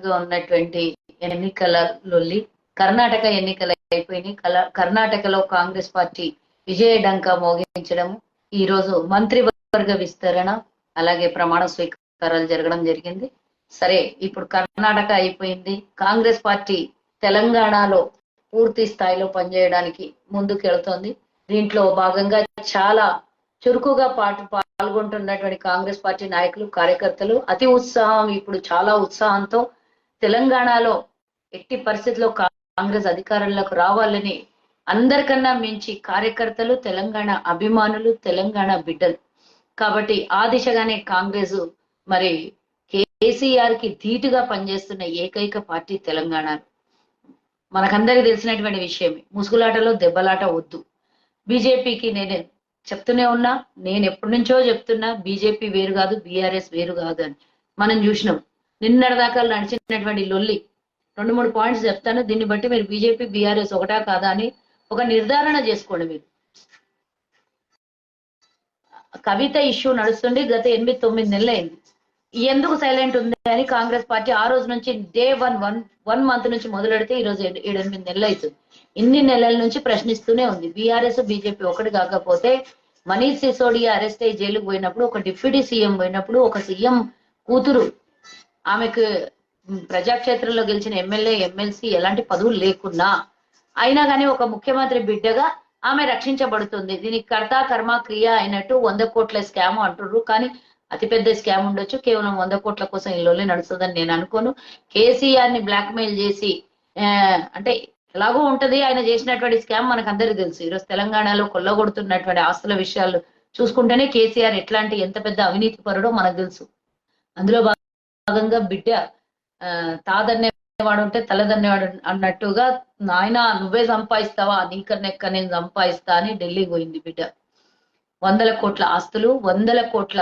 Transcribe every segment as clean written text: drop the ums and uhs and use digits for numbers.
గా ఉన్నటువంటి ఎన్నికల లొల్లి. కర్ణాటక ఎన్నికలు అయిపోయినాయి. కర్ణాటకలో కాంగ్రెస్ పార్టీ విజయ డంకా మోగించడం, ఈ రోజు మంత్రివర్గ విస్తరణ, అలాగే ప్రమాణ స్వీకారాలు జరగడం జరిగింది. సరే, ఇప్పుడు కర్ణాటక అయిపోయింది. కాంగ్రెస్ పార్టీ తెలంగాణలో పూర్తి స్థాయిలో పనిచేయడానికి ముందుకెళ్తోంది. దీంట్లో భాగంగా చాలా చురుకుగా పాల్గొంటున్నటువంటి కాంగ్రెస్ పార్టీ నాయకులు, కార్యకర్తలు అతి ఉత్సాహం, ఇప్పుడు చాలా ఉత్సాహంతో తెలంగాణలో ఎట్టి పరిస్థితుల్లో కాంగ్రెస్ అధికారంలోకి రావాలని అందరికన్నా మించి కార్యకర్తలు, తెలంగాణ అభిమానులు, తెలంగాణ బిడ్డలు. కాబట్టి ఆ దిశగానే కాంగ్రెస్ మరి కేసీఆర్ కి ధీటుగా పనిచేస్తున్న ఏకైక పార్టీ తెలంగాణ. మనకందరికి తెలిసినటువంటి విషయమే. ముసుగులాటలో దెబ్బలాట వద్దు. బీజేపీకి నేను చెప్తూనే ఉన్నా, నేను ఎప్పటి నుంచో చెప్తున్నా, బీజేపీ వేరు కాదు, బీఆర్ఎస్ వేరు కాదు అని. మనం చూసినాం నిన్నటిదాకా నడిచినటువంటి లొల్లి. 2-3 పాయింట్స్ చెప్తాను, దీన్ని బట్టి మీరు బీజేపీ బీఆర్ఎస్ ఒకటా కాదా అని ఒక నిర్ధారణ చేసుకోండి. మీరు కవిత ఇష్యూ నడుస్తుంది, గత 8-9 నెలలు అయింది. ఎందుకు సైలెంట్ ఉంది అని కాంగ్రెస్ పార్టీ ఆ రోజు నుంచి డే 1 మంత్ నుంచి మొదలెడితే ఈ రోజు 7-8 నెలలు అవుతుంది. ఇన్ని నెలల నుంచి ప్రశ్నిస్తూనే ఉంది. బీఆర్ఎస్ బీజేపీ ఒకటి కాకపోతే మనీష్ సిసోడియా అరెస్ట్ అయ్యి జైలుకు పోయినప్పుడు, ఒక డిప్యూటీ సీఎం పోయినప్పుడు, ఒక సీఎం కూతురు, ఆమెకు ప్రజాక్షేత్రంలో గెలిచిన ఎమ్మెల్యే, ఎమ్మెల్సీ ఎలాంటి పదవులు లేకున్నా అయినా కానీ ఒక ముఖ్యమంత్రి బిడ్డగా ఆమె రక్షించబడుతుంది. దీనికి కర్త కర్మ క్రియ అయినట్టు 100 కోట్ల స్కామ్ అంటుర్రు. కానీ అతిపెద్ద స్కామ్ ఉండొచ్చు. కేవలం 100 కోట్ల కోసం ఈ లొల్లి నడుస్తుందని నేను అనుకోను. కేసీఆర్ ని బ్లాక్ మెయిల్ చేసి అంటే ఎలాగో ఉంటది, ఆయన చేసినటువంటి స్కామ్ మనకు అందరికీ తెలుసు. ఈరోజు తెలంగాణలో కొల్లగొడుతున్నటువంటి ఆస్తుల విషయాలు చూసుకుంటేనే కేసీఆర్ ఎట్లాంటి ఎంత పెద్ద అవినీతి పరుడో మనకు తెలుసు. అందులో భాగంగా బిడ్డ తాదన్నేవాడు ఉంటే తలదన్నేవాడు అన్నట్టుగా, నాయన నువ్వే సంపాదిస్తావా, నీకన్నెక్క నేను సంపాదిస్తా అని ఢిల్లీ పోయింది బిడ్డ. 100 కోట్ల ఆస్తులు, 100 కోట్ల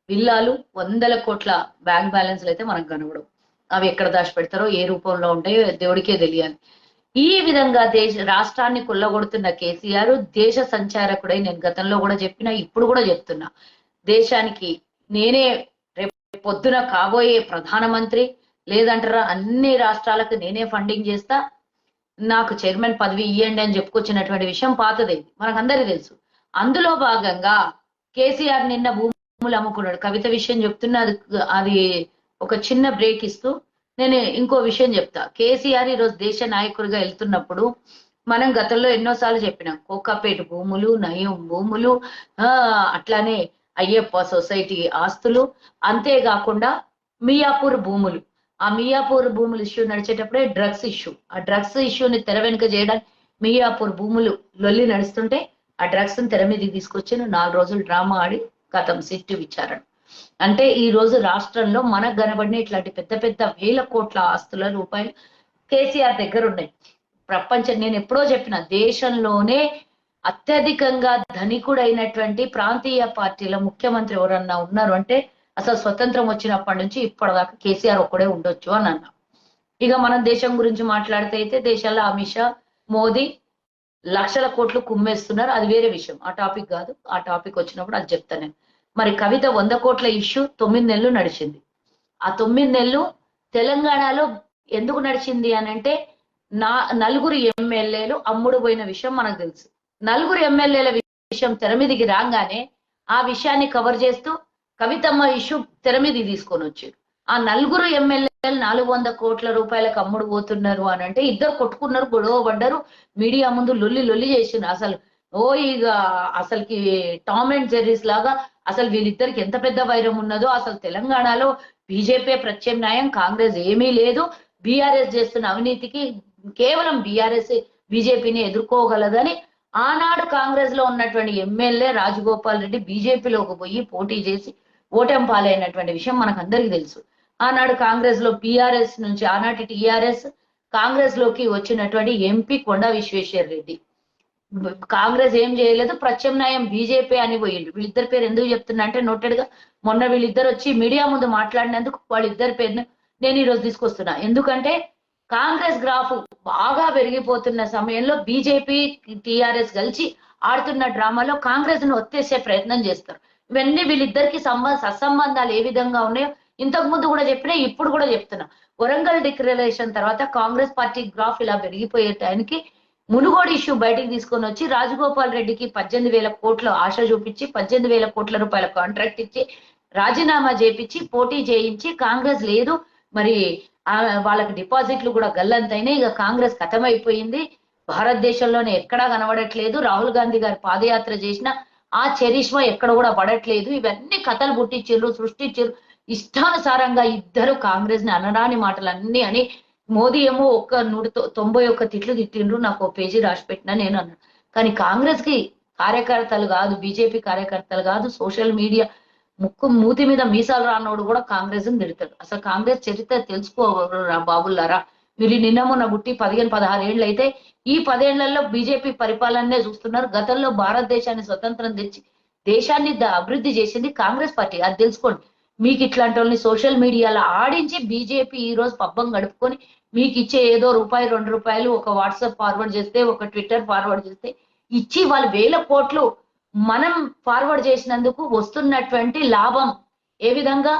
విల్లాలు, 100 కోట్ల బ్యాంక్ బ్యాలెన్స్లు అయితే మనకు కనబడవు. అవి ఎక్కడ దాచిపెడతారో, ఏ రూపంలో ఉంటాయో దేవుడికే తెలియాలి. ఈ విధంగా రాష్ట్రాన్ని కొల్లగొడుతున్న కేసీఆర్ దేశ సంచారకుడై, నేను గతంలో కూడా చెప్పినా, ఇప్పుడు కూడా చెప్తున్నా, దేశానికి నేనే రేపు పొద్దున కాబోయే ప్రధానమంత్రి, లేదంటారా అన్ని రాష్ట్రాలకు నేనే ఫండింగ్ చేస్తా, నాకు చైర్మన్ పదవి ఇవ్వండి అని చెప్పుకొచ్చినటువంటి విషయం పాతదే, మనకందరికీ తెలుసు. అందులో భాగంగా కేసీఆర్ నిన్న భూములు అమ్ముకున్నాడు. కవిత విషయం చెప్తున్నా, అది ఒక చిన్న బ్రేక్ ఇస్తూ నేను ఇంకో విషయం చెప్తా. కేసీఆర్ ఈరోజు దేశ నాయకుడిగా వెళ్తున్నప్పుడు మనం గతంలో ఎన్నోసార్లు చెప్పినాం, కోకాపేట భూములు, నయం భూములు, అట్లానే అయ్యప్ప సొసైటీ ఆస్తులు, అంతేకాకుండా మియాపూర్ భూములు. ఆ మియాపూర్ భూములు ఇష్యూ నడిచేటప్పుడే డ్రగ్స్ ఇష్యూ, ఆ డ్రగ్స్ ఇష్యూని తెర వెనుక చేయడానికి మియాపూర్ భూములు లొల్లి నడుస్తుంటే ఆ డ్రగ్స్ ని తెర మీదకి తీసుకొచ్చి 4 రోజులు డ్రామా ఆడి కథం సిట్టు విచారణ. అంటే ఈ రోజు రాష్ట్రంలో మనకు కనబడిన ఇట్లాంటి పెద్ద పెద్ద 1000 కోట్ల ఆస్తుల రూపాయలు కేసీఆర్ దగ్గర ఉన్నాయి. ప్రపంచం, నేను ఎప్పుడో చెప్పిన, దేశంలోనే అత్యధికంగా ధనికుడైనటువంటి ప్రాంతీయ పార్టీల ముఖ్యమంత్రి ఎవరన్నా ఉన్నారు అంటే అసలు స్వతంత్రం వచ్చినప్పటి నుంచి ఇప్పటిదాకా కేసీఆర్ ఒక్కడే ఉండొచ్చు అని అన్నా. ఇక మనం దేశం గురించి మాట్లాడితే అయితే దేశంలో అమిత్ షా, మోదీ లక్షల కోట్లు కుమ్మేస్తున్నారు, అది వేరే విషయం, ఆ టాపిక్ కాదు. ఆ టాపిక్ వచ్చినప్పుడు అది చెప్తాను నేను. మరి కవిత 100 కోట్ల ఇష్యూ 9 నెలలు నడిచింది. ఆ 9 నెలలు తెలంగాణలో ఎందుకు నడిచింది అని అంటే, 4 ఎమ్మెల్యేలు అమ్ముడు పోయిన విషయం మనకు తెలుసు. 4 ఎమ్మెల్యేల విషయం తెర మీదికి రాగానే ఆ విషయాన్ని కవర్ చేస్తూ కవితమ్మ ఇష్యూ తెర మీదకి తీసుకొని వచ్చారు. ఆ 4 ఎమ్మెల్యేలు 400 కోట్ల రూపాయలకు అమ్ముడు పోతున్నారు అని అంటే ఇద్దరు కొట్టుకున్నారు, గొడవ పడ్డారు, మీడియా ముందు లొల్లి చేసిండ్రు. అసలు ఇక అసలుకి టామ్ అండ్ జెర్రీస్ లాగా అసలు వీళ్ళిద్దరికి ఎంత పెద్ద వైరం ఉన్నదో, అసలు తెలంగాణలో బీజేపీ ప్రత్యామ్నాయం కాంగ్రెస్ ఏమీ లేదు, బీఆర్ఎస్ చేస్తున్న అవినీతికి కేవలం బీఆర్ఎస్ బీజేపీని ఎదుర్కోగలదని ఆనాడు కాంగ్రెస్ లో ఉన్నటువంటి ఎమ్మెల్యే రాజగోపాల్ రెడ్డి బీజేపీలోకి పోయి పోటీ చేసి ఓటమి పాలైనటువంటి విషయం మనకు అందరికీ తెలుసు. ఆనాడు కాంగ్రెస్ లో బీఆర్ఎస్ నుంచి ఆనాటి టీఆర్ఎస్ కాంగ్రెస్ లోకి వచ్చినటువంటి ఎంపీ కొండా విశ్వేశ్వర రెడ్డి కాంగ్రెస్ ఏం చేయలేదు, ప్రత్యామ్నాయం బీజేపీ అని పోయిండు. వీళ్ళిద్దరి పేరు ఎందుకు చెప్తున్నా అంటే, నోటెడ్ గా మొన్న వీళ్ళిద్దరు వచ్చి మీడియా ముందు మాట్లాడినందుకు వాళ్ళిద్దరి పేరును నేను ఈరోజు తీసుకొస్తున్నా. ఎందుకంటే కాంగ్రెస్ గ్రాఫ్ బాగా పెరిగిపోతున్న సమయంలో బీజేపీ టీఆర్ఎస్ కలిసి ఆడుతున్న డ్రామాలో కాంగ్రెస్ ను ఒత్తేసే ప్రయత్నం చేస్తారు. ఇవన్నీ వీళ్ళిద్దరికి సత్సంబంధాలు ఏ విధంగా ఉన్నాయో ఇంతకు ముందు కూడా చెప్పినా, ఇప్పుడు కూడా చెప్తున్నా. వరంగల్ డిక్లరేషన్ తర్వాత కాంగ్రెస్ పార్టీ గ్రాఫ్ ఇలా పెరిగిపోయే టైంకి మునుగోడు ఇష్యూ బయటికి తీసుకొని వచ్చి రాజగోపాల్ రెడ్డికి 18,000 కోట్ల ఆశ చూపించి 18,000 కోట్ల రూపాయల కాంట్రాక్ట్ ఇచ్చి రాజీనామా చేపించి పోటీ చేయించి కాంగ్రెస్ లేదు మరి వాళ్ళకి డిపాజిట్లు కూడా గల్లంతైనాయి. ఇక కాంగ్రెస్ ఖతమైపోయింది, భారతదేశంలోనే ఎక్కడా కనబడట్లేదు, రాహుల్ గాంధీ గారు పాదయాత్ర చేసిన ఆ చరిష్మా ఎక్కడ కూడా పడట్లేదు, ఇవన్నీ కథలు పుట్టించారు, సృష్టించారు. ఇష్టానుసారంగా ఇద్దరు కాంగ్రెస్ ని అనరాని మాటలన్నీ అని మోదీ ఏమో 191 తిట్లు తిట్టిండ్రు, నాకు పేజీ రాసి పెట్టినా నేను అన్నాను. కానీ కాంగ్రెస్ కి కార్యకర్తలు కాదు, బీజేపీ కార్యకర్తలు కాదు, సోషల్ మీడియా మూతి మీద మీసాలు రానోడు కూడా కాంగ్రెస్ ని తిడతాడు. అసలు కాంగ్రెస్ చరిత్ర తెలుసుకోరా బాబుల్లారా. మీరు నిన్న మొన్న పుట్టి 15-16 ఏళ్ళు అయితే ఈ 10 ఏళ్లలో బీజేపీ పరిపాలననే చూస్తున్నారు. గతంలో భారతదేశాన్ని స్వతంత్రం తెచ్చి దేశాన్ని అభివృద్ధి చేసింది కాంగ్రెస్ పార్టీ, అది తెలుసుకోండి. మీకు ఇట్లాంటి వాళ్ళని సోషల్ మీడియాలో ఆడించి బీజేపీ ఈ రోజు పబ్బం గడుపుకొని మీకు ఇచ్చే ఏదో ₹2 ఒక వాట్సాప్ ఫార్వర్డ్ చేస్తే, ఒక ట్విట్టర్ ఫార్వర్డ్ చేస్తే ఇచ్చి వాళ్ళు 1000 కోట్లు మనం ఫార్వర్డ్ చేసినందుకు వస్తున్నటువంటి లాభం ఏ విధంగా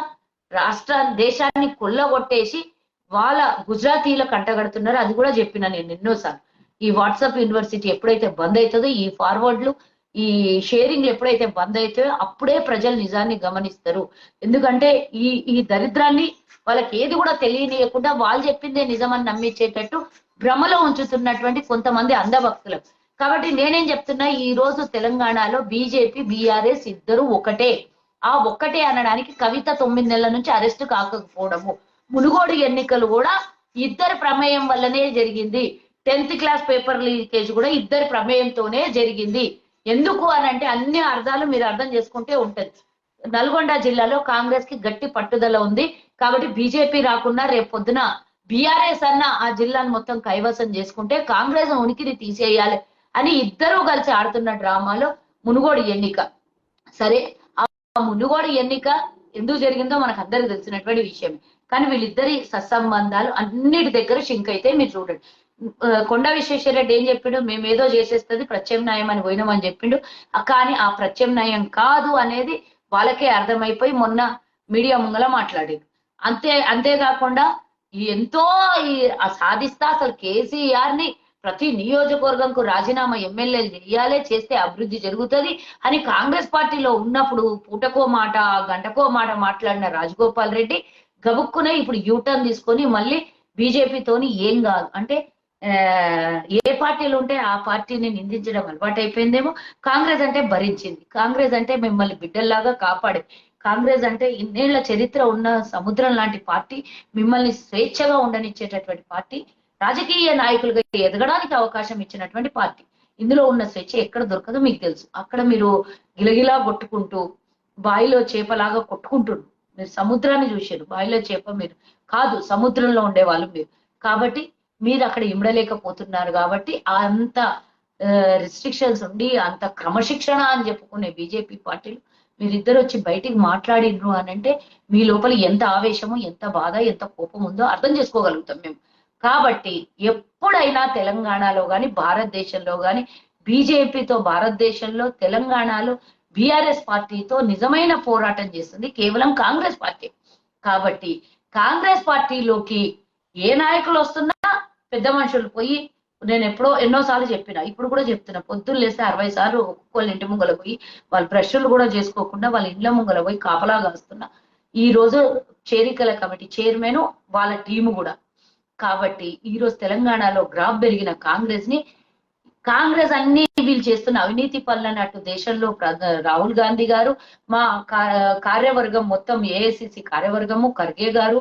దేశాన్ని కొల్లగొట్టేసి వాళ్ళ గుజరాతీల కంటగడుతున్నారు, అది కూడా చెప్పిన నేను ఎన్నోసార్లు. ఈ వాట్సాప్ యూనివర్సిటీ ఎప్పుడైతే బంద్ అవుతుందో, ఈ ఫార్వర్డ్లు ఈ షేరింగ్లు ఎప్పుడైతే బంద్ అవుతాయో అప్పుడే ప్రజలు నిజాన్ని గమనిస్తారు. ఎందుకంటే ఈ దరిద్రాన్ని వాళ్ళకి ఏది కూడా తెలియనియకుండా వాళ్ళు చెప్పిందే నిజమని నమ్మించేటట్టు భ్రమలో ఉంచుతున్నటువంటి కొంతమంది అంధభక్తులు. కాబట్టి నేనేం చెప్తున్నా, ఈ రోజు తెలంగాణలో బీజేపీ బీఆర్ఎస్ ఇద్దరు ఒకటే. ఆ ఒక్కటే అనడానికి కవిత 9 నెలల నుంచి అరెస్ట్ కాకపోవడము, మునుగోడు ఎన్నికలు కూడా ఇద్దరి ప్రమేయం వల్లనే జరిగింది. 10th క్లాస్ పేపర్ లీకేజ్ కూడా ఇద్దరి ప్రమేయంతోనే జరిగింది. ఎందుకు అని అంటే అన్ని అర్థాలు మీరు అర్థం చేసుకుంటే ఉంటది. నల్గొండ జిల్లాలో కాంగ్రెస్ కి గట్టి పట్టుదల ఉంది కాబట్టి బీజేపీ రాకున్నా రేపు పొద్దున బీఆర్ఎస్ అన్న ఆ జిల్లాను మొత్తం కైవసం చేసుకుంటే కాంగ్రెస్ ఉనికిని తీసేయాలి అని ఇద్దరూ కలిసి ఆడుతున్న డ్రామాలో మునుగోడు ఎన్నిక. సరే, ఆ మునుగోడు ఎన్నిక ఎందుకు జరిగిందో మనకు అందరికి తెలిసినటువంటి విషయం. కానీ వీళ్ళిద్దరి సత్సంబంధాలు అన్నిటి దగ్గర షింక్ అయితే మీరు చూడండి. కొండ విశ్వేశ్వరరెడ్డి ఏం చెప్పిండు, మేమేదో చేసేస్తుంది ప్రత్యామ్నాయం అని పోయినామని చెప్పిండు. కానీ ఆ ప్రత్యామ్నాయం కాదు అనేది వాళ్ళకే అర్థమైపోయి మొన్న మీడియా ముంగల మాట్లాడారు. అంతేకాకుండా ఎంతో సాధిస్తా అసలు కేసీఆర్ ని ప్రతి నియోజకవర్గంకు రాజీనామా ఎమ్మెల్యేలు చేయాలి, చేస్తే అభివృద్ధి జరుగుతుంది అని కాంగ్రెస్ పార్టీలో ఉన్నప్పుడు పూటకో మాట గంటకో మాట మాట్లాడిన రాజగోపాల్ రెడ్డి గబుక్కునే ఇప్పుడు యూటర్న్ తీసుకొని మళ్ళీ బీజేపీతోని ఏం కాదు అంటే ఏ పార్టీలు ఉంటే ఆ పార్టీని నిందించడం అలవాటు అయిపోయిందేమో. కాంగ్రెస్ అంటే భరించింది, కాంగ్రెస్ అంటే మిమ్మల్ని బిడ్డల్లాగా కాపాడే, కాంగ్రెస్ అంటే ఇన్నేళ్ల చరిత్ర ఉన్న సముద్రం లాంటి పార్టీ, మిమ్మల్ని స్వేచ్ఛగా ఉండనిచ్చేటటువంటి పార్టీ, రాజకీయ నాయకులుగా ఎదగడానికి అవకాశం ఇచ్చినటువంటి పార్టీ. ఇందులో ఉన్న స్వేచ్ఛ ఎక్కడ దొరకదో మీకు తెలుసు. అక్కడ మీరు గిలగిలా కొట్టుకుంటూ బాయిలో చేపలాగా కొట్టుకుంటున్నారు. మీరు సముద్రాన్ని చూసారు, బాయిలో చేప మీరు కాదు, సముద్రంలో ఉండే వాళ్ళు మీరు. కాబట్టి మీరు అక్కడ ఇమ్మడలేకపోతున్నారు. కాబట్టి అంత రిస్ట్రిక్షన్స్ ఉండి అంత క్రమశిక్షణ అని చెప్పుకునే బీజేపీ పార్టీలు మీరిద్దరు వచ్చి బయటికి మాట్లాడినరు అని అంటే మీ లోపల ఎంత ఆవేశము, ఎంత బాధ, ఎంత కోపం ఉందో అర్థం చేసుకోగలుగుతాం మేము. కాబట్టి ఎప్పుడైనా తెలంగాణలో కానీ భారతదేశంలో కానీ బీజేపీతో భారతదేశంలో తెలంగాణలో బీఆర్ఎస్ పార్టీతో నిజమైన పోరాటం చేస్తుంది కేవలం కాంగ్రెస్ పార్టీ. కాబట్టి కాంగ్రెస్ పార్టీలోకి ఏ నాయకులు వస్తున్నా పెద్ద మనుషులు పోయి, నేను ఎన్నోసార్లు చెప్పిన, ఇప్పుడు కూడా చెప్తున్నా, పొద్దున్న లేస్తే 60 సార్లు ఒక్కొక్కళ్ళ ఇంటి ముంగల పోయి వాళ్ళ బ్రష్లు కూడా చేసుకోకుండా వాళ్ళ ఇండ్ల ముంగల పోయి కాపలా కాస్తున్నా. ఈ రోజు చేరికల కమిటీ చైర్మన్ వాళ్ళ టీము కూడా. కాబట్టి ఈ రోజు తెలంగాణలో గ్రాఫ్ పెరిగిన కాంగ్రెస్ అన్ని వీళ్ళు చేస్తున్న అవినీతి పనులన్నట్టు దేశంలో రాహుల్ గాంధీ గారు, మా కార్యవర్గం మొత్తం ఏఐసిసి కార్యవర్గము, ఖర్గే గారు,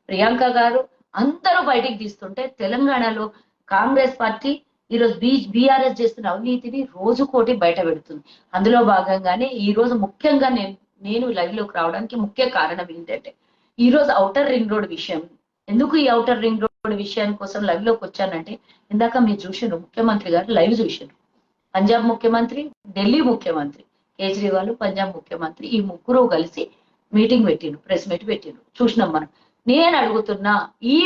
ప్రియాంక గారు అందరూ బయటికి తీస్తుంటే తెలంగాణలో కాంగ్రెస్ పార్టీ ఈరోజు బీఆర్ఎస్ చేస్తున్న అవినీతిని రోజుకోటి బయట పెడుతుంది. అందులో భాగంగానే ఈ రోజు ముఖ్యంగా నేను లైవ్ లోకి రావడానికి ముఖ్య కారణం ఏంటంటే ఈ రోజు ఔటర్ రింగ్ రోడ్ విషయం. ఎందుకు ఈ ఔటర్ రింగ్ రోడ్ విషయాన్ని కోసం లైవ్ లోకి వచ్చానంటే, ఇందాక మీరు చూసినారు ముఖ్యమంత్రి గారు లైవ్ చూసినారు. పంజాబ్ ముఖ్యమంత్రి, ఢిల్లీ ముఖ్యమంత్రి కేజ్రీవాల్, పంజాబ్ ముఖ్యమంత్రి ఈ ముగ్గురు కలిసి మీటింగ్ పెట్టిండ్రు, ప్రెస్ మీట్ పెట్టిండ్రు, చూసినాం మనం. నేను అడుగుతున్నా, ఈ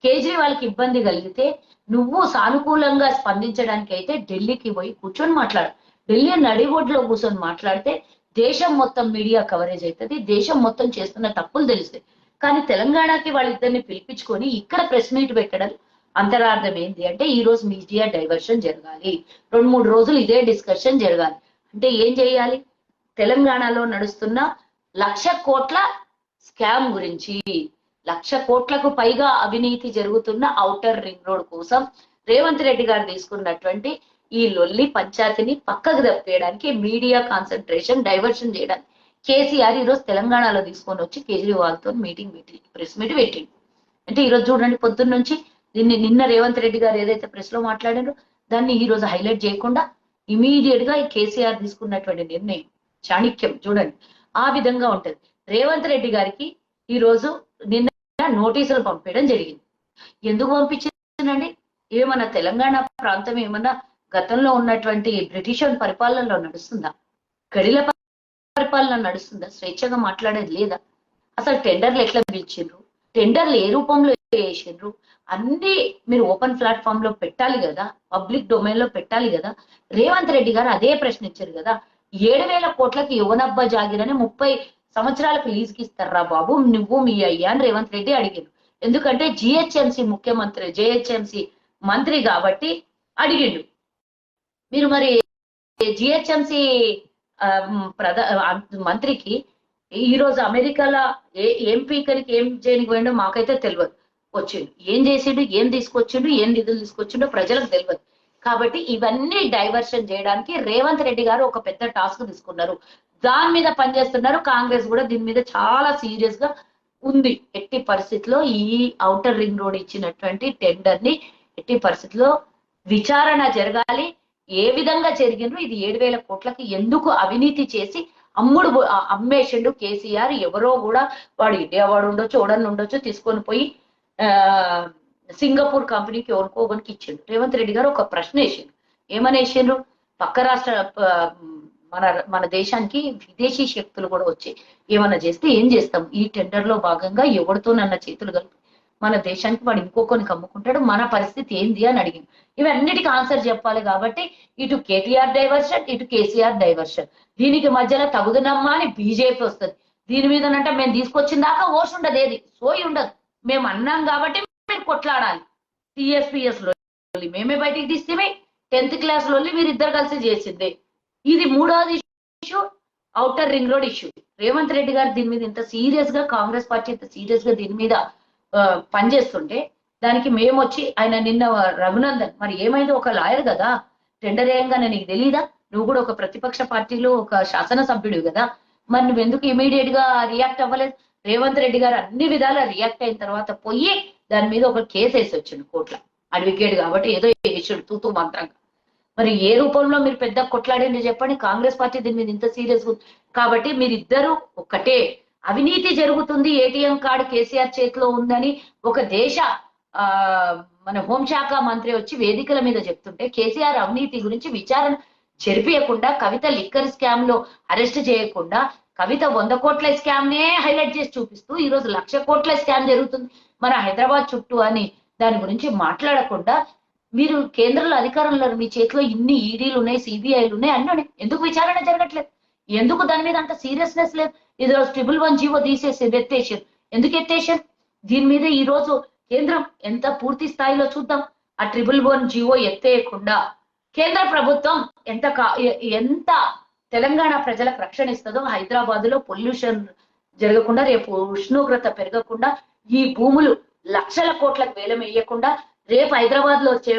కేజ్రీవాల్కి ఇబ్బంది కలిగితే నువ్వు సానుకూలంగా స్పందించడానికి అయితే ఢిల్లీకి పోయి కూర్చొని మాట్లాడు. ఢిల్లీ నడిబొడ్లో కూర్చొని మాట్లాడితే దేశం మొత్తం మీడియా కవరేజ్ అవుతుంది, దేశం మొత్తం చేస్తున్న తప్పులు తెలుస్తాయి. కానీ తెలంగాణకి వాళ్ళిద్దరిని పిలిపించుకొని ఇక్కడ ప్రెస్ మీట్ పెట్టడం అంతరార్థం ఏంటి అంటే ఈ రోజు మీడియా డైవర్షన్ జరగాలి, 2-3 రోజులు ఇదే డిస్కషన్ జరగాలి. అంటే ఏం చేయాలి? తెలంగాణలో నడుస్తున్న 1,00,000 కోట్ల స్కామ్ గురించి, 1,00,000 కోట్లకు పైగా అవినీతి జరుగుతున్న ఔటర్ రింగ్ రోడ్ కోసం రేవంత్ రెడ్డి గారు తీసుకున్నటువంటి ఈ లొల్లి పంచాయతీని పక్కకు తప్పేయడానికి, మీడియా కాన్సన్ట్రేషన్ డైవర్షన్ చేయడానికి కేసీఆర్ ఈరోజు తెలంగాణలో తీసుకొని వచ్చి కేజ్రీవాల్ తో మీటింగ్ పెట్టి ప్రెస్ మీట్ పెట్టిండు. అంటే ఈరోజు చూడండి, పొద్దున్న నుంచి దీన్ని నిన్న రేవంత్ రెడ్డి గారు ఏదైతే ప్రెస్ లో మాట్లాడారో దాన్ని ఈ రోజు హైలైట్ చేయకుండా ఇమీడియట్ గా ఈ కేసీఆర్ తీసుకున్నటువంటి నిర్ణయం చాణిక్యం చూడండి, ఆ విధంగా ఉంటది. రేవంత్ రెడ్డి గారికి ఈ రోజు నిన్న నోటీసులు పంపించడం జరిగింది. ఎందుకు పంపించిందండి? ఏమన్నా తెలంగాణ ప్రాంతం ఏమన్నా గతంలో ఉన్నటువంటి బ్రిటిష్ పరిపాలనలో నడుస్తుందా? గడిల పరిపాలన నడుస్తుందా? స్వేచ్ఛగా మాట్లాడేది లేదా? అసలు టెండర్లు ఎట్లా పిలిచిండ్రు, టెండర్లు ఏ రూపంలో వేసిండ్రు, అన్ని మీరు ఓపెన్ ప్లాట్ఫామ్ లో పెట్టాలి కదా, పబ్లిక్ డొమైన్ లో పెట్టాలి కదా. రేవంత్ రెడ్డి గారు అదే ప్రశ్నించారు కదా, 7,000 కోట్లకి యువనబ్బ జాగిరని 30 సంవత్సరాలకు లీజుకి ఇస్తారా బాబు నువ్వు మీ అయ్యా అని రేవంత్ రెడ్డి అడిగారు. ఎందుకంటే జిహెచ్ఎంసి ముఖ్యమంత్రి, జిహెచ్ఎంసి మంత్రి కాబట్టి అడిగిండు. మీరు మరి జిహెచ్ఎంసి మంత్రికి ఈ రోజు అమెరికాలో ఏం పీకరికి ఏం చేయనికి పోయిండో మాకైతే తెలియదు. వచ్చిండు, ఏం చేసిండు, ఏం తీసుకొచ్చిండు, ఏం నిధులు తీసుకొచ్చిండో ప్రజలకు తెలియదు. కాబట్టి ఇవన్నీ డైవర్షన్ చేయడానికి రేవంత్ రెడ్డి గారు ఒక పెద్ద టాస్క్ తీసుకున్నారు, దాని మీద పనిచేస్తున్నారు. కాంగ్రెస్ కూడా దీని మీద చాలా సీరియస్ గా ఉంది. ఎట్టి పరిస్థితిలో ఈ ఔటర్ రింగ్ రోడ్ ఇచ్చినటువంటి టెండర్ ని ఎట్టి పరిస్థితిలో విచారణ జరగాలి. ఏ విధంగా జరిగిండ్రు, ఇది 7,000 కోట్లకి ఎందుకు అవినీతి చేసి అమ్మేసిండు కేసీఆర్? ఎవరో కూడా వాడు ఇండియా వాడు ఉండొచ్చు, ఓడన్ ఉండొచ్చు, తీసుకొని పోయి సింగపూర్ కంపెనీకి ఎవరికోగనికి ఇచ్చిండు. రేవంత్ రెడ్డి గారు ఒక ప్రశ్న వేసిండు. ఏమని వేసిండ్రు? పక్క రాష్ట్ర మన దేశానికి విదేశీ శక్తులు కూడా వచ్చి ఏమన్నా చేస్తే ఏం చేస్తాం? ఈ టెండర్ లో భాగంగా ఎవరితోనన్న చేతులు కలిపి మన దేశానికి వాడు ఇంకొకరికి అమ్ముకుంటాడు, మన పరిస్థితి ఏంది అని అడిగింది. ఇవన్నిటికీ ఆన్సర్ చెప్పాలి కాబట్టి ఇటు కేటీఆర్ డైవర్షన్, ఇటు కేసీఆర్ డైవర్షన్. దీనికి మధ్యలో తగుదనమ్మా అని బీజేపీ వస్తుంది. దీని మీదనంటే మేము తీసుకొచ్చిన దాకా ఓష్ ఉండదు, ఏది సోయి ఉండదు. మేము అన్నాం కాబట్టి మీరు కొట్లాడాలి. టీఎస్పీఎస్ లో మేమే బయటికి తీస్తే 10th క్లాస్ లో మీరు ఇద్దరు కలిసి చేసిందే. ఇది మూడోది issue, outer ring road issue. Revanth Reddy గారు దీని మీద ఇంత సీరియస్ గా, కాంగ్రెస్ పార్టీ ఇంత సీరియస్ గా దీని మీద పనిచేస్తుంటే దానికి మేము వచ్చి ఆయన నిన్న రఘునందన్ మరి ఏమైంది, ఒక లాయర్ కదా, టెండర్ వేయంగానే నీకు తెలీదా? నువ్వు కూడా ఒక ప్రతిపక్ష పార్టీలో ఒక శాసనసభ్యుడు కదా, మరి నువ్వు ఎందుకు ఇమీడియట్ గా రియాక్ట్ అవ్వలేదు? రేవంత్ రెడ్డి గారు అన్ని విధాలా రియాక్ట్ అయిన తర్వాత పోయి దాని మీద ఒక కేసు వేసి వచ్చిండు కోర్టులో. అడ్వకేట్ కాబట్టి ఏదో వేసాడు తూతూ మంత్రంగా. మరి ఏ రూపంలో మీరు పెద్ద కొట్లాడండి చెప్పండి? కాంగ్రెస్ పార్టీ దీని మీద ఇంత సీరియస్ కాబట్టి మీరిద్దరు ఒక్కటే. అవినీతి జరుగుతుంది, ఏటీఎం కార్డు కేసీఆర్ చేతిలో ఉందని ఒక దేశ మన హోంశాఖ మంత్రి వచ్చి వేదికల మీద చెప్తుంటే కేసీఆర్ అవినీతి గురించి విచారణ జరిపించకుండా, కవిత లిక్కర్ స్కామ్ లో అరెస్ట్ చేయకుండా, కవిత 100 కోట్ల స్కామ్ నే హైలైట్ చేసి చూపిస్తూ ఈ రోజు 1,00,000 కోట్ల స్కామ్ జరుగుతుంది మన హైదరాబాద్ చుట్టూ అని దాని గురించి మాట్లాడకుండా, మీరు కేంద్రంలో అధికారంలో మీ చేతిలో ఇన్ని ఈడీలు ఉన్నాయి, సిబిఐలు ఉన్నాయి అన్నీ, ఎందుకు విచారణ జరగట్లేదు? ఎందుకు దాని మీద అంత సీరియస్నెస్ లేదు? ఇది రోజు 111 జీవో తీసేసి ఎత్తేసారు. ఎందుకు ఎత్తేసారు? దీని మీద ఈ రోజు కేంద్రం ఎంత పూర్తి స్థాయిలో చూద్దాం. ఆ 111 జీవో ఎత్తేయకుండా కేంద్ర ప్రభుత్వం ఎంత తెలంగాణ ప్రజలకు రక్షణ ఇస్తుందో, హైదరాబాద్ లో పొల్యూషన్ జరగకుండా, రేపు ఉష్ణోగ్రత పెరగకుండా, ఈ భూములు 1,00,000 కోట్లకు వేలం వేయకుండా, రేపు హైదరాబాద్ లో వచ్చే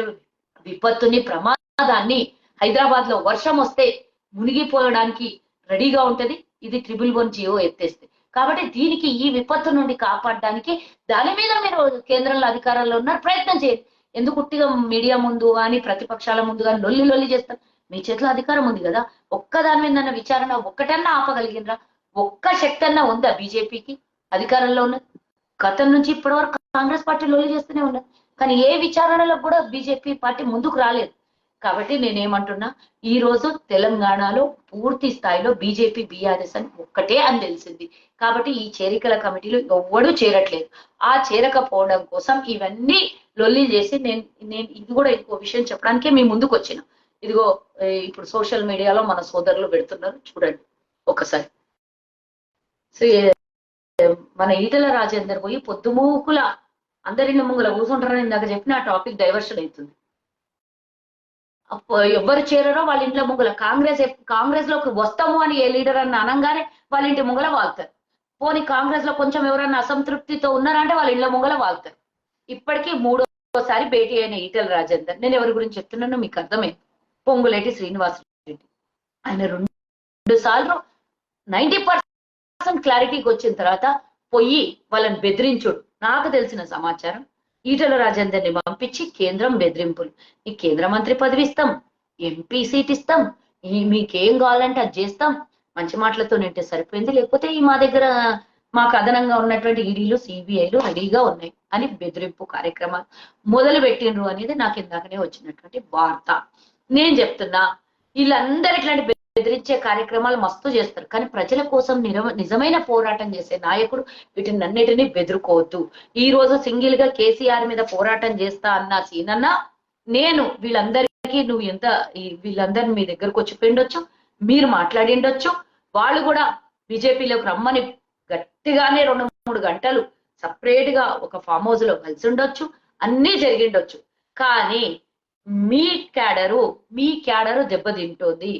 విపత్తుని, ప్రమాదాన్ని, హైదరాబాద్ లో వర్షం వస్తే మునిగిపోవడానికి రెడీగా ఉంటది ఇది 111 జీవో ఎత్తేస్తే. కాబట్టి దీనికి ఈ విపత్తు నుండి కాపాడడానికి దాని మీద మీరు కేంద్రంలో అధికారంలో ఉన్నారు, ప్రయత్నం చేయండి. ఎందుకు ఉట్టిగా మీడియా ముందు కానీ ప్రతిపక్షాల ముందు కానీ లొల్లి చేస్తారు? మీ చేతిలో అధికారం ఉంది కదా, ఒక్క దాని మీద విచారణ ఒక్కటన్నా ఆపగలిగినరా? ఒక్క శక్తి అన్నా ఉందా బీజేపీకి అధికారంలో ఉన్నది? గతం నుంచి ఇప్పటి వరకు కాంగ్రెస్ పార్టీ లొల్లి చేస్తూనే ఉన్నది, కానీ ఏ విచారణలో కూడా బీజేపీ పార్టీ ముందుకు రాలేదు. కాబట్టి నేనేమంటున్నా, ఈ రోజు తెలంగాణలో పూర్తి స్థాయిలో బీజేపీ బీఆర్ఎస్ అని ఒక్కటే అని తెలిసింది. కాబట్టి ఈ చేరికల కమిటీలో ఎవ్వడూ చేరట్లేదు. ఆ చేరకపోవడం కోసం ఇవన్నీ లొల్లి చేసి నేను ఇది కూడా ఇంకో విషయం చెప్పడానికే మీ ముందుకు వచ్చిన. ఇదిగో ఇప్పుడు సోషల్ మీడియాలో మన సోదరులు పెడుతున్నారు చూడండి. ఒకసారి మన ఈటల రాజేందర్ పోయి పొద్దుమూకుల అందరిని ముంగల కూర్చుంటారని ఇందాక చెప్పిన ఆ టాపిక్ డైవర్షన్ అవుతుంది. ఎవరు చేరారో వాళ్ళ ఇంట్లో ముంగల కాంగ్రెస్ లోకి వస్తాము అని ఏ లీడర్ అన్న అనగానే వాళ్ళ ఇంటి ముంగల వాళ్తారు. పోనీ కాంగ్రెస్ లో కొంచెం ఎవరన్నా అసంతృప్తితో ఉన్నారంటే వాళ్ళ ఇంట్లో ముంగల వాళ్తారు. ఇప్పటికీ మూడోసారి భేటీ అయిన ఈటల రాజేందర్, నేను ఎవరి గురించి చెప్తున్నానో మీకు అర్థమైంది. పొంగులేటి శ్రీనివాసరెడ్డి ఆయన 2 సార్లు 90% క్లారిటీకి వచ్చిన తర్వాత పోయి వాళ్ళని బెదిరించుడు. నాకు తెలిసిన సమాచారం ఈటల రాజేందర్ని పంపించి కేంద్రం బెదిరింపులు, ఈ కేంద్ర మంత్రి పదవి ఇస్తాం, ఎంపీ సీట్ ఇస్తాం, మీకేం కావాలంటే అది చేస్తాం, మంచి మాటలతో నింటే సరిపోయింది, లేకపోతే ఈ మా దగ్గర మాకు అదనంగా ఉన్నటువంటి ఈడీలు సిబిఐలు రెడీగా ఉన్నాయి అని బెదిరింపు కార్యక్రమాలు మొదలు పెట్టిండ్రు అనేది నాకు ఇందాకనే వచ్చినటువంటి వార్త. నేను చెప్తున్నా వీళ్ళందరూ ఇట్లాంటి బెదిరించే కార్యక్రమాలు మస్తు చేస్తారు, కానీ ప్రజల కోసం నిజమైన పోరాటం చేసే నాయకుడు వీటినన్నిటినీ బెదురుకోవద్దు. ఈ రోజు సింగిల్ గా కేసీఆర్ మీద పోరాటం చేస్తా అన్న సీనన్న, నేను వీళ్ళందరికీ నువ్వు ఎంత వీళ్ళందరినీ మీ దగ్గరకు వచ్చి పెండొచ్చు, మీరు మాట్లాడిండొచ్చు, వాళ్ళు కూడా బీజేపీలోకి రమ్మని గట్టిగానే 2-3 గంటలు సపరేట్ గా ఒక ఫామ్ హౌస్ లో కలిసి ఉండొచ్చు, అన్నీ జరిగిండొచ్చు. కానీ మీ క్యాడరు దెబ్బతింటోంది.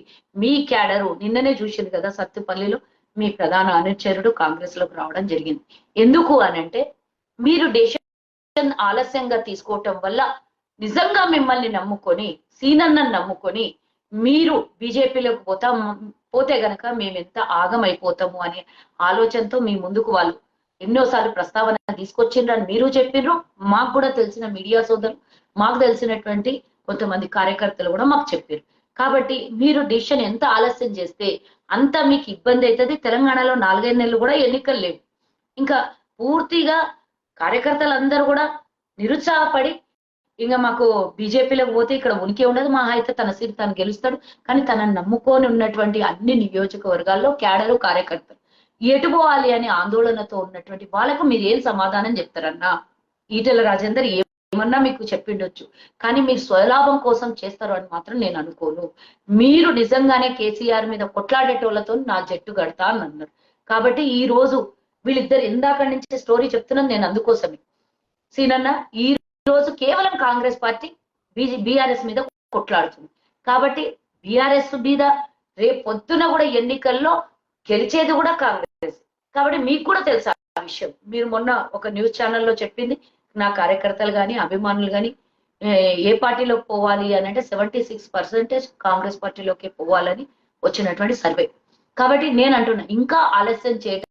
మీ క్యాడరు నిన్ననే చూసింది కదా, సత్తుపల్లిలో మీ ప్రధాన అనుచరుడు కాంగ్రెస్ లోకి రావడం జరిగింది. ఎందుకు అనంటే మీరు డెసిషన్ ఆలస్యంగా తీసుకోవటం వల్ల నిజంగా మిమ్మల్ని నమ్ముకొని సీనన్నను నమ్ముకొని మీరు బీజేపీలోకి పోతే గనక మేము ఎంత ఆగమైపోతాము అనే ఆలోచనతో మీ ముందుకు వాళ్ళు ఎన్నోసార్లు ప్రస్తావన తీసుకొచ్చిండ్రని మీరు చెప్పిండ్రు. మాకు కూడా తెలిసిన మీడియా సోదరులు, మాకు తెలిసినటువంటి కొంతమంది కార్యకర్తలు కూడా మాకు చెప్పారు. కాబట్టి మీరు డిసిషన్ ఎంత ఆలస్యం చేస్తే అంత మీకు ఇబ్బంది అవుతుంది. తెలంగాణలో 4-5 నెలలు కూడా ఎన్నికలు లేవు. ఇంకా పూర్తిగా కార్యకర్తలందరూ కూడా నిరుత్సాహపడి ఇంకా మాకు బీజేపీలోకి పోతే ఇక్కడ ఉనికి ఉండదు, మా అయితే తన సీట్ తను గెలుస్తాడు, కానీ తనను నమ్ముకొని ఉన్నటువంటి అన్ని నియోజకవర్గాల్లో క్యాడరు కార్యకర్తలు ఎటు పోవాలి అని ఆందోళనతో ఉన్నటువంటి వాళ్ళకు మీరు ఏం సమాధానం చెప్తారన్నా? ఈటల రాజేందర్ ఏమన్నా మీకు చెప్పిండొచ్చు, కానీ మీరు స్వలాభం కోసం చేస్తారు అని మాత్రం నేను అనుకోను. మీరు నిజంగానే కేసీఆర్ మీద కొట్లాడేటోళ్లతో నా జట్టు కడతా అని అన్నారు. కాబట్టి ఈ రోజు వీళ్ళిద్దరు ఇందాక నుంచి స్టోరీ చెప్తున్నాను నేను అందుకోసమే. సీనన్న ఈ రోజు కేవలం కాంగ్రెస్ పార్టీ బీఆర్ఎస్ మీద కొట్లాడుతుంది. కాబట్టి బీఆర్ఎస్ మీద రేపు పొద్దున కూడా ఎన్నికల్లో గెలిచేది కూడా కాంగ్రెస్. కాబట్టి మీకు కూడా తెలుసు ఆ విషయం. మీరు మొన్న ఒక న్యూస్ ఛానల్లో చెప్పింది, నా కార్యకర్తలు కానీ అభిమానులు కానీ ఏ పార్టీలోకి పోవాలి అని అంటే 76% కాంగ్రెస్ పార్టీలోకి పోవాలని వచ్చినటువంటి సర్వే. కాబట్టి నేను అంటున్నా ఇంకా ఆలస్యం చేయడం.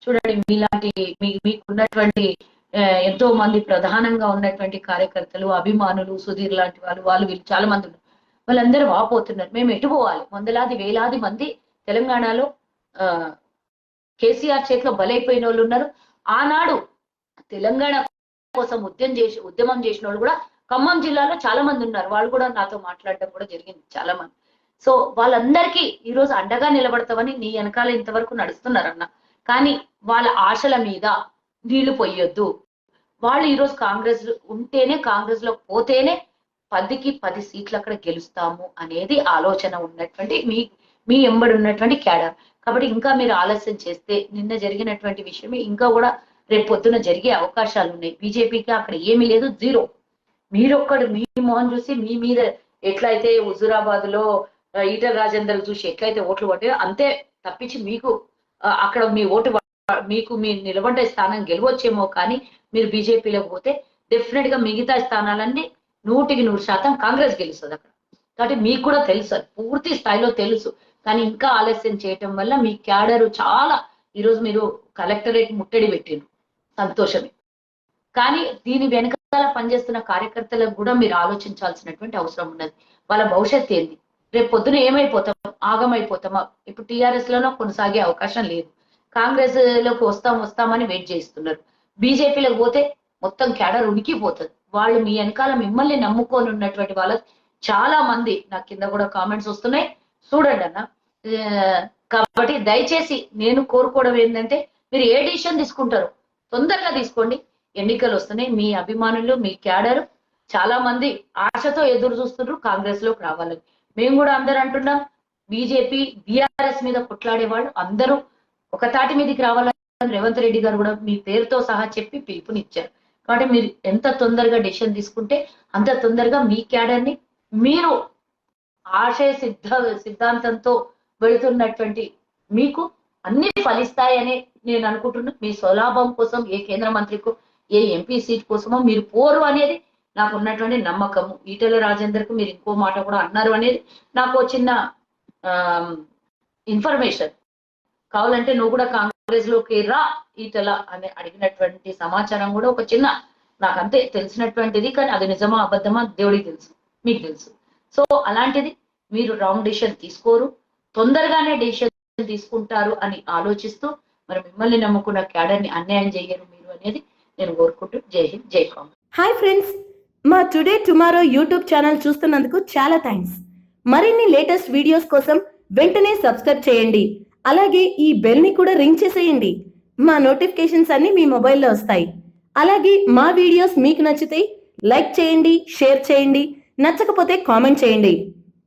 చూడండి, మీలాంటి మీకున్నటువంటి ఎంతో మంది ప్రధానంగా ఉన్నటువంటి కార్యకర్తలు అభిమానులు సుధీర్ లాంటి వాళ్ళు వీళ్ళు చాలా మంది ఉన్నారు. వాళ్ళందరూ వాపోతున్నారు, మేము ఎటు పోవాలి? వేలాది మంది తెలంగాణలో కేసీఆర్ చేతిలో బలైపోయిన వాళ్ళు ఉన్నారు. ఆనాడు తెలంగాణ కోసం ఉద్యమం చేసిన వాళ్ళు కూడా ఖమ్మం జిల్లాలో చాలా మంది ఉన్నారు. వాళ్ళు కూడా నాతో మాట్లాడడం కూడా జరిగింది చాలా మంది. సో వాళ్ళందరికీ ఈ రోజు అండగా నిలబడతామని నీ వెనకాల ఇంతవరకు నడుస్తున్నారన్న. కానీ వాళ్ళ ఆశల మీద నీళ్లు పొయ్యొద్దు. వాళ్ళు ఈరోజు కాంగ్రెస్ ఉంటేనే, కాంగ్రెస్ లో పోతేనే 10కి 10 సీట్లు అక్కడ గెలుస్తాము అనేది ఆలోచన ఉన్నటువంటి మీ ఎంబడి ఉన్నటువంటి క్యాడర్. కాబట్టి ఇంకా మీరు ఆలస్యం చేస్తే నిన్న జరిగినటువంటి విషయమే ఇంకా కూడా రేపు పొద్దున జరిగే అవకాశాలు ఉన్నాయి. బీజేపీకి అక్కడ ఏమీ లేదు, 0. మీరొక్కడు మీ మోహన్ చూసి మీ మీద ఎట్లయితే హుజూరాబాద్ లో ఈటల రాజేందర్ చూసి ఎట్లయితే ఓట్లు పడ్డాయో అంతే తప్పించి మీకు అక్కడ మీ ఓటు మీకు మీ నిలబడ్డ స్థానం గెలవచ్చేమో, కానీ మీరు బీజేపీలోకి పోతే డెఫినెట్ గా మిగతా స్థానాలన్నీ 100% కాంగ్రెస్ గెలుస్తుంది అక్కడ. కాబట్టి మీకు కూడా తెలుసు, పూర్తి స్థాయిలో తెలుసు. కానీ ఇంకా ఆలస్యం చేయటం వల్ల మీ క్యాడరు చాలా ఈరోజు మీరు కలెక్టరేట్ ముట్టడి పెట్టిండ్రు, సంతోషమే. కానీ దీని వెనకాల పనిచేస్తున్న కార్యకర్తలకు కూడా మీరు ఆలోచించాల్సినటువంటి అవసరం ఉన్నది. వాళ్ళ భవిష్యత్తు ఏంది? రేపు పొద్దున ఏమైపోతాం? ఆగమైపోతామా? ఇప్పుడు టీఆర్ఎస్ లోనో కొనసాగే అవకాశం లేదు. కాంగ్రెస్ లోకి వస్తామని వెయిట్ చేస్తున్నారు. బీజేపీలోకి పోతే మొత్తం క్యాడర్ ఉనికిపోతుంది. వాళ్ళు మీ వెనకాల మిమ్మల్ని నమ్ముకొని ఉన్నటువంటి వాళ్ళ చాలా మంది నాకు కింద కూడా కామెంట్స్ వస్తున్నాయి, చూడండి అన్న. కాబట్టి దయచేసి నేను కోరుకోవడం ఏంటంటే మీరు ఏ డిసిషన్ తీసుకుంటారో తొందరగా తీసుకోండి. ఎన్నికలు వస్తున్నాయి. మీ అభిమానులు మీ క్యాడర్ చాలా మంది ఆశతో ఎదురు చూస్తున్నారు కాంగ్రెస్ లోకి రావాలని. మేము కూడా అందరూ అంటున్నాం, బీజేపీ బీఆర్ఎస్ మీద కొట్లాడే వాళ్ళు అందరూ ఒక తాటి మీదకి రావాలని రేవంత్ రెడ్డి గారు కూడా మీ పేరుతో సహా చెప్పి పిలుపునిచ్చారు. కాబట్టి మీరు ఎంత తొందరగా డెసిషన్ తీసుకుంటే అంత తొందరగా మీ క్యాడర్ ని మీరు ఆశయ సిద్ధాంతంతో వెళుతున్నటువంటి మీకు అన్ని ఫలిస్తాయని నేను అనుకుంటున్నాను. మీ స్వలాభం కోసం ఏ కేంద్ర మంత్రికో ఏ ఎంపీ సీట్ కోసమో మీరు పోరు అనేది నాకు ఉన్నటువంటి నమ్మకము. ఈటెల రాజేందర్ కు మీరు ఇంకో మాట కూడా అన్నారు అనేది నాకు చిన్న ఇన్ఫర్మేషన్. కావాలంటే నువ్వు కూడా కాంగ్రెస్ లోకి రా ఈటెల అని అడిగినటువంటి సమాచారం కూడా ఒక చిన్న నాకు అంతే తెలిసినటువంటిది. కానీ అది నిజమా అబద్ధమా దేవుడికి తెలుసు, మీకు తెలుసు. సో అలాంటిది మీరు రాంగ్ డెసిషన్ తీసుకోరు, తొందరగానే డెసిషన్ తీసుకుంటారు అని ఆలోచిస్తూ మరి మిమ్మల్ని నమ్ముకున్న క్యాడర్ ని అన్యాయం చేయరు మీరు అనేది నేను కోరుకుంటూ జై హింద్, జై కాంగ్రెస్. హాయ్ ఫ్రెండ్స్, మా టుడే టుమారో యూట్యూబ్ ఛానల్ చూస్తున్నందుకు చాలా థ్యాంక్స్. మరిన్ని లేటెస్ట్ వీడియోస్ కోసం వెంటనే సబ్స్క్రైబ్ చేయండి. అలాగే ఈ బెల్ ని కూడా రింగ్ చేసేయండి. మా నోటిఫికేషన్స్ అన్ని మీ మొబైల్లో వస్తాయి. అలాగే మా వీడియోస్ మీకు నచ్చితే లైక్ చేయండి, షేర్ చేయండి, నచ్చకపోతే కామెంట్ చేయండి.